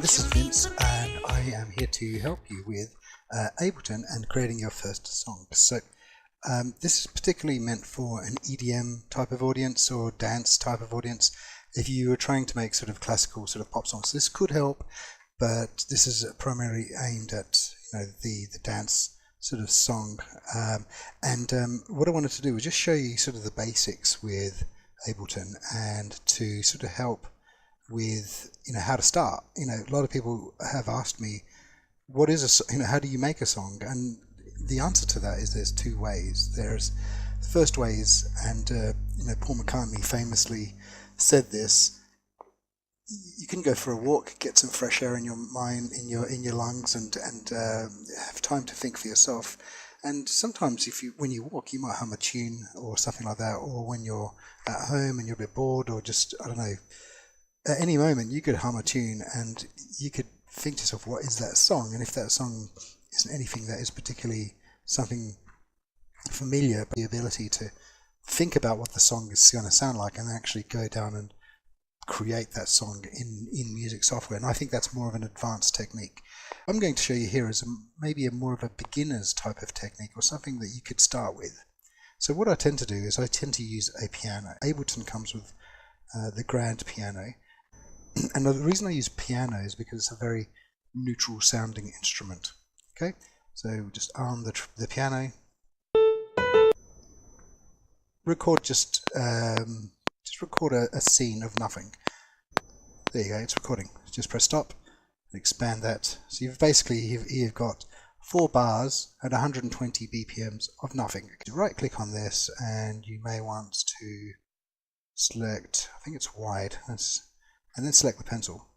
this is Vince, and I am here to help you with Ableton and creating your first song. So this is particularly meant for an EDM type of audience or dance type of audience. If you are trying to make sort of classical sort of pop songs, this could help, but this is primarily aimed at the dance sort of song. What I wanted to do was just show you sort of the basics with Ableton and to sort of help with how to start. A lot of people have asked me, what is how do you make a song? And the answer to that is there's two ways. There's the first way is, and Paul McCartney famously said this, you can go for a walk, get some fresh air in your mind, in your lungs, and have time to think for yourself. And sometimes when you walk, you might hum a tune or something like that, or when you're at home and you're a bit bored, or just, I don't know, at any moment you could hum a tune and you could think to yourself, what is that song? And if that song isn't anything that is particularly something familiar, but the ability to think about what the song is going to sound like and actually go down and create that song in music software. And I think that's more of an advanced technique. I'm going to show you here is maybe more of a beginner's type of technique, or something that you could start with. So what I tend to do is I tend to use a piano. Ableton comes with the grand piano. And the reason I use piano is because it's a very neutral sounding instrument. Okay, so just arm the piano, record just record a scene of nothing. There you go, it's recording. Just press stop and expand that. So you've got 4 bars at 120 BPMs of nothing. Right click on this and you may want to select, I think it's wide, and then select the pencil.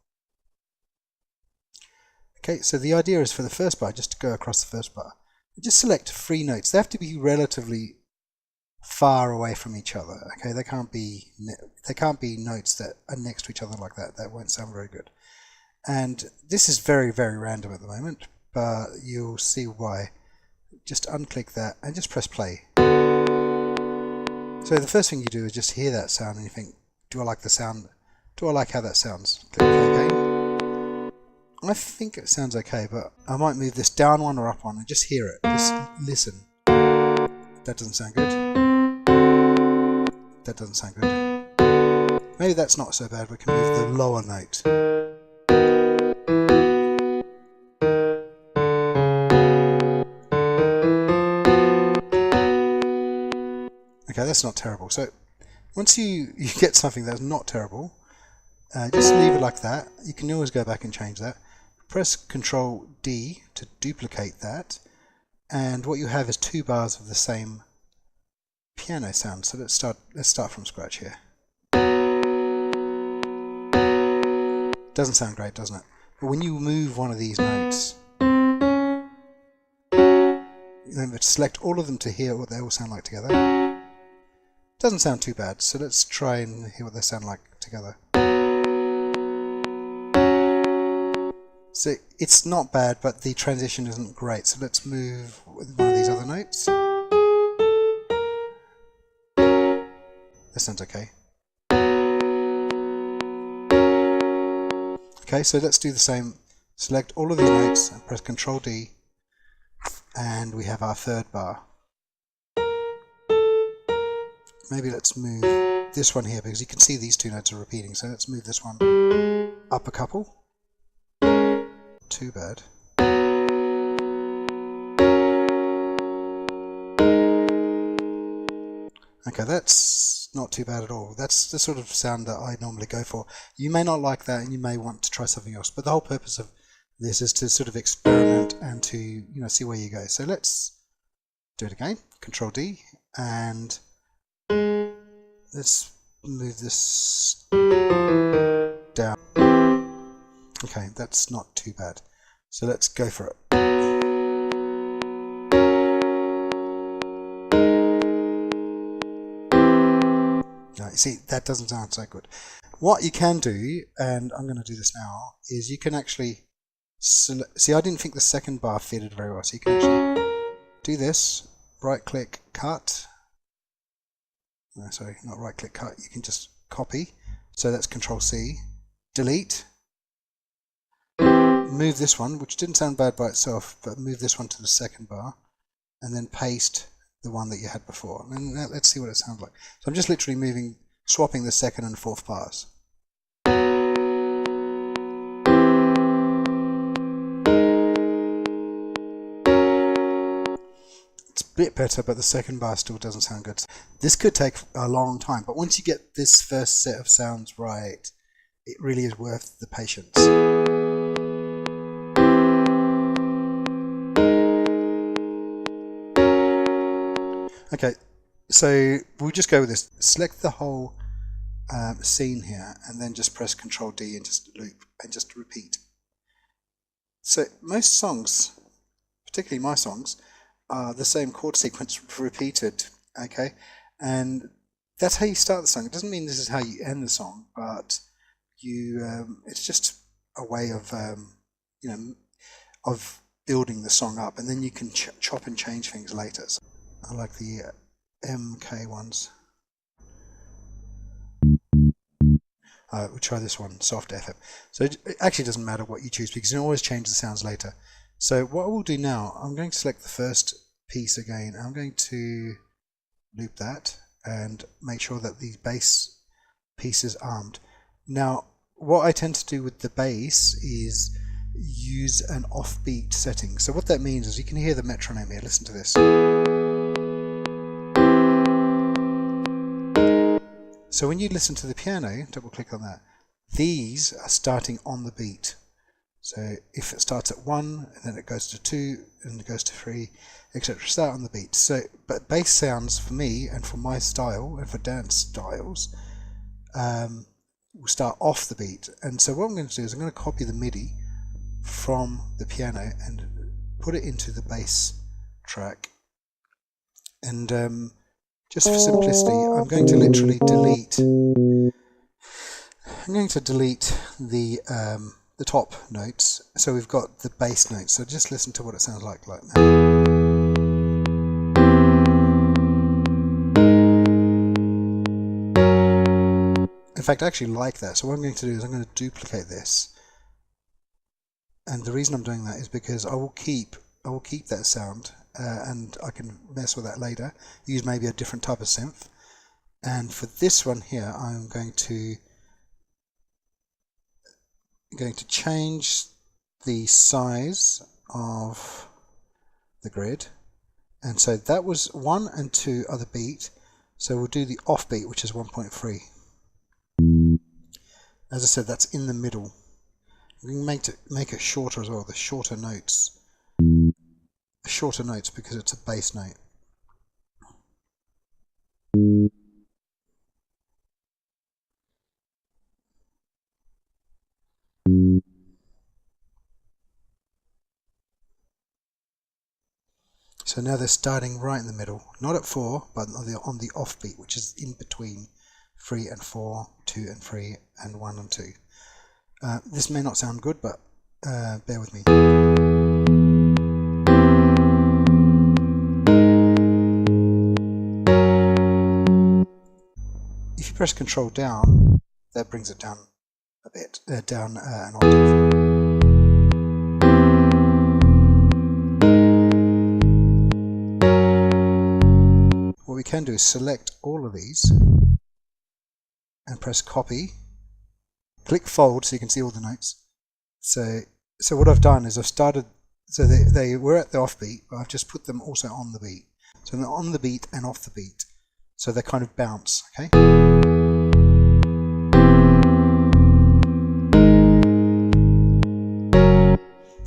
Okay, so the idea is for the first bar, just to go across the first bar, just select 3 notes. They have to be relatively far away from each other. Okay, they can't be notes that are next to each other like that. That won't sound very good. And this is very, very random at the moment, but you'll see why. Just unclick that and just press play. So the first thing you do is just hear that sound and you think, do I like the sound? Do I like how that sounds? Click play again. I think it sounds okay, but I might move this down one or up one and just hear it. Just listen. That doesn't sound good. That doesn't sound good. Maybe that's not so bad. We can move the lower note. Okay, that's not terrible. So once you get something that's not terrible, just leave it like that. You can always go back and change that. Press Ctrl D to duplicate that, and what you have is 2 bars of the same piano sound. So let's start from scratch here. Doesn't sound great, doesn't it? But when you move one of these notes, remember to select all of them to hear what they all sound like together. Doesn't sound too bad, so let's try and hear what they sound like together. So it's not bad, but the transition isn't great. So let's move with one of these other notes. That sounds okay. Okay, so let's do the same. Select all of these notes and press Ctrl D, and we have our 3rd bar. Maybe let's move this one here because you can see these 2 notes are repeating. So let's move this one up a couple. Too bad. Okay, that's not too bad at all. That's the sort of sound that I normally go for. You may not like that and you may want to try something else, but the whole purpose of this is to sort of experiment and to see where you go. So let's do it again. Ctrl D, and let's move this down. Okay, that's not too bad. So let's go for it. Now, you see, that doesn't sound so good. What you can do, and I'm going to do this now, is you can actually see, I didn't think the 2nd bar fitted very well. So you can actually do this, right click, cut. No, sorry, not right click, cut. You can just copy. So that's Control C, delete. move this one, which didn't sound bad by itself, but move this one to the second bar, and then paste the one that you had before. And let's see what it sounds like. So I'm just literally swapping the second and fourth bars. It's a bit better, but the second bar still doesn't sound good. This could take a long time, but once you get this first set of sounds right, it really is worth the patience. Okay, so we'll just go with this. Select the whole scene here, and then just press Ctrl D and just loop and just repeat. So most songs, particularly my songs, are the same chord sequence repeated. Okay, and that's how you start the song. It doesn't mean this is how you end the song, but it's just a way of of building the song up, and then you can chop and change things later. So I like the MK ones. We'll try this one, soft FM. So it actually doesn't matter what you choose because you can always change the sounds later. So what I will do now, I'm going to select the first piece again. I'm going to loop that and make sure that the bass piece is armed. Now, what I tend to do with the bass is use an offbeat setting. So what that means is you can hear the metronome here. Listen to this. So when you listen to the piano, double click on that, these are starting on the beat. So if it starts at 1, and then it goes to 2, and it goes to 3, etc., start on the beat. So, but bass sounds for me, and for my style, and for dance styles, will start off the beat. And so what I'm going to do is I'm going to copy the MIDI from the piano and put it into the bass track. And just for simplicity, I'm going to literally delete. I'm going to delete the top notes, so we've got the bass notes. So just listen to what it sounds like that. In fact, I actually like that. So what I'm going to do is I'm going to duplicate this, and the reason I'm doing that is because I will keep that sound. And I can mess with that later, use maybe a different type of synth. And for this one here, I'm going to change the size of the grid. And so that was 1 and 2 are the beat, so we'll do the offbeat, which is 1.3. As I said, that's in the middle. We can make it shorter as well, the shorter notes because it's a bass note. So now they're starting right in the middle, not at 4, but on the offbeat, which is in between 3 and 4, 2 and 3, and 1 and 2. This may not sound good, but bear with me. If you press Control down, that brings it down a bit, down an octave. What we can do is select all of these and press Copy. Click Fold so you can see all the notes. So what I've done is I've started, so they were at the offbeat, but I've just put them also on the beat. So they're on the beat and off the beat. So they kind of bounce, okay?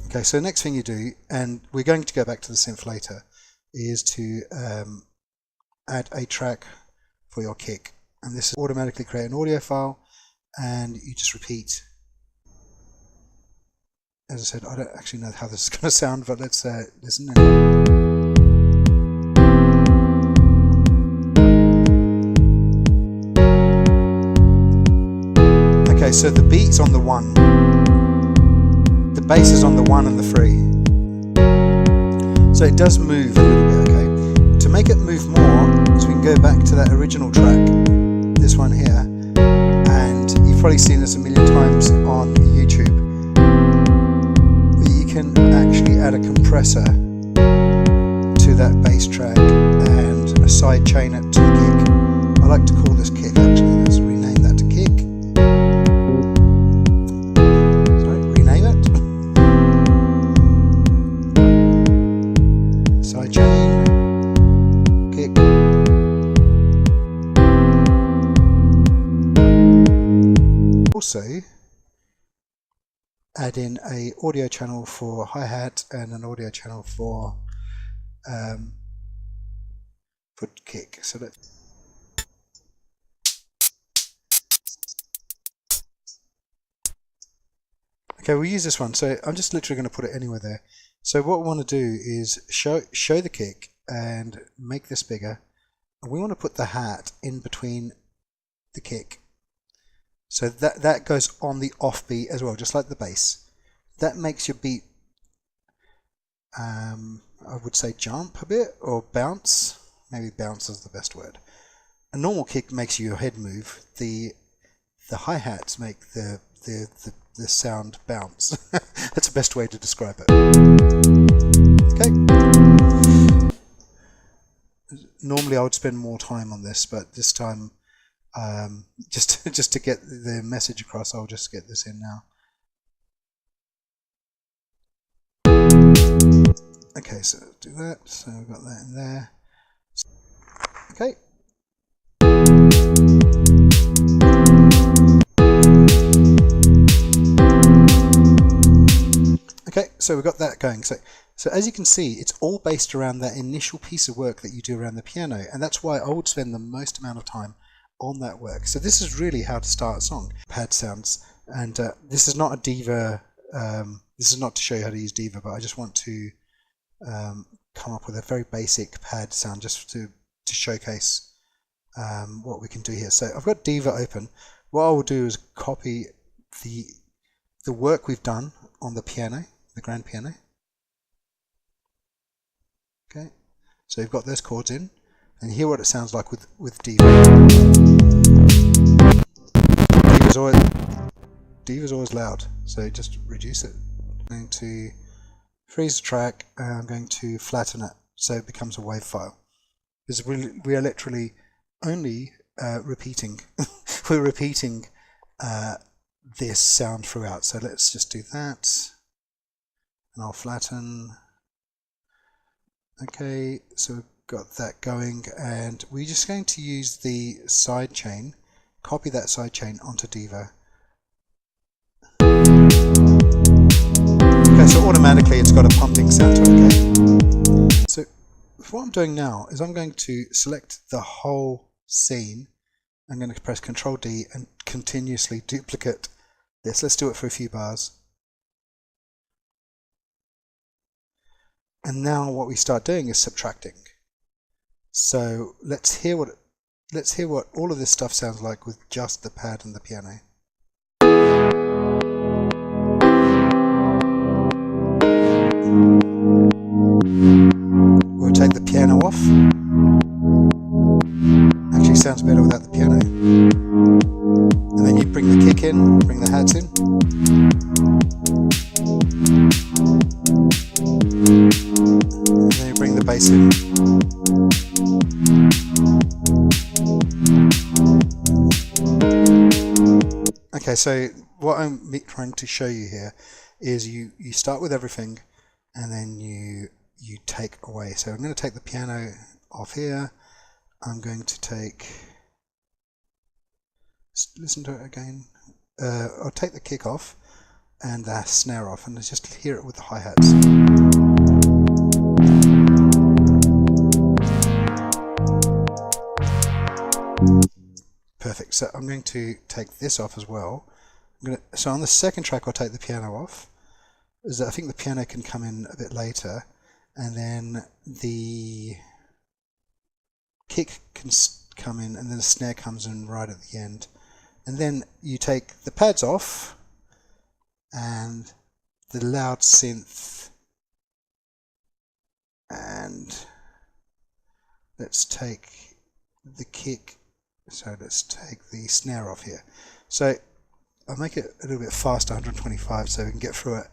Okay, so the next thing you do, and we're going to go back to the synth later, is to add a track for your kick. And this will automatically create an audio file, and you just repeat. As I said, I don't actually know how this is going to sound, but let's listen. Okay, so the beat's on the 1, the bass is on the 1 and the 3. So it does move a little bit, okay? To make it move more, so we can go back to that original track, this one here, and you've probably seen this a million times on YouTube. then actually add a compressor to that bass track and a side chain it to the kick. I like to call this kick actually. Let's rename that to kick. Sorry, rename it. Side chain, kick. Also add in a audio channel for hi-hat and an audio channel for kick. So let's okay, we'll use this one. So I'm just literally going to put it anywhere there. So what we want to do is show the kick and make this bigger. And we want to put the hat in between the kick. So that goes on the off beat as well, just like the bass. That makes your beat, I would say, jump a bit or bounce. Maybe bounce is the best word. A normal kick makes your head move. The hi-hats make the sound bounce. That's the best way to describe it. Okay. Normally I would spend more time on this, but this time just to get the message across, I'll just get this in now. Okay, so do that. So we've got that in there. Okay. Okay, so we've got that going. So as you can see, it's all based around that initial piece of work that you do around the piano, and that's why I would spend the most amount of time on that work. So this is really how to start a song. Pad sounds, and this is not a diva. This is not to show you how to use diva, but I just want to come up with a very basic pad sound just to showcase what we can do here. So I've got diva open. What I will do is copy the work we've done on the piano, the grand piano. Okay, so you've got those chords in, and hear what it sounds like with diva. Diva's always loud, so just reduce it. I'm going to freeze the track, and I'm going to flatten it so it becomes a wave file. Because we are literally only repeating. We're repeating this sound throughout. So let's just do that, and I'll flatten. Okay, so we've got that going, and we're just going to use the side chain, copy that side chain onto diva. Okay, so automatically it's got a pumping sound to it. Okay, so what I'm doing now is I'm going to select the whole scene. I'm going to press Ctrl D and continuously duplicate this. Let's do it for a few bars. And now what we start doing is subtracting. So let's hear what all of this stuff sounds like with just the pad and the piano. We'll take the piano off. Actually sounds better without the piano. And then you bring the kick in, bring the hats in. And then you bring the bass in. Okay, so what I'm trying to show you here is you start with everything, and then you take away. So I'm going to take the piano off here. I'm going to take, listen to it again. I'll take the kick off and the snare off, and let's just hear it with the hi-hats. Perfect. So I'm going to take this off as well. So on the second track, I'll take the piano off. I think the piano can come in a bit later, and then the kick can come in, and then the snare comes in right at the end. And then you take the pads off, and the loud synth, and let's take the kick. So let's take the snare off here. So I'll make it a little bit faster, 125, so we can get through it.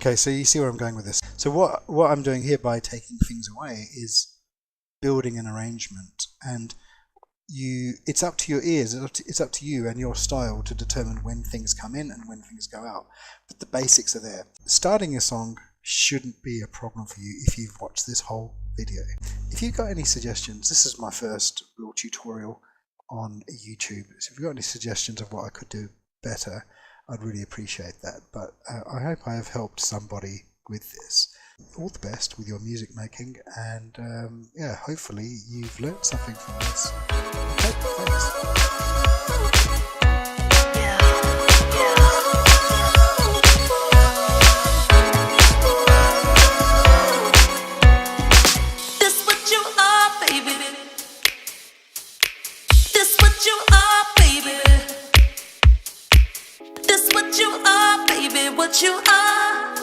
Okay, so you see where I'm going with this. So what I'm doing here by taking things away is building an arrangement, and it's up to your ears, it's up to you and your style to determine when things come in and when things go out. But the basics are there. Starting a song shouldn't be a problem for you if you've watched this whole video. If you've got any suggestions, this is my first real tutorial on YouTube, so if you've got any suggestions of what I could do better, I'd really appreciate that. But I hope I have helped somebody with this. All the best with your music making, and yeah, hopefully you've learned something from this. Okay, thanks. What you are,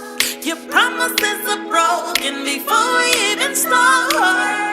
your promises are broken before we even start.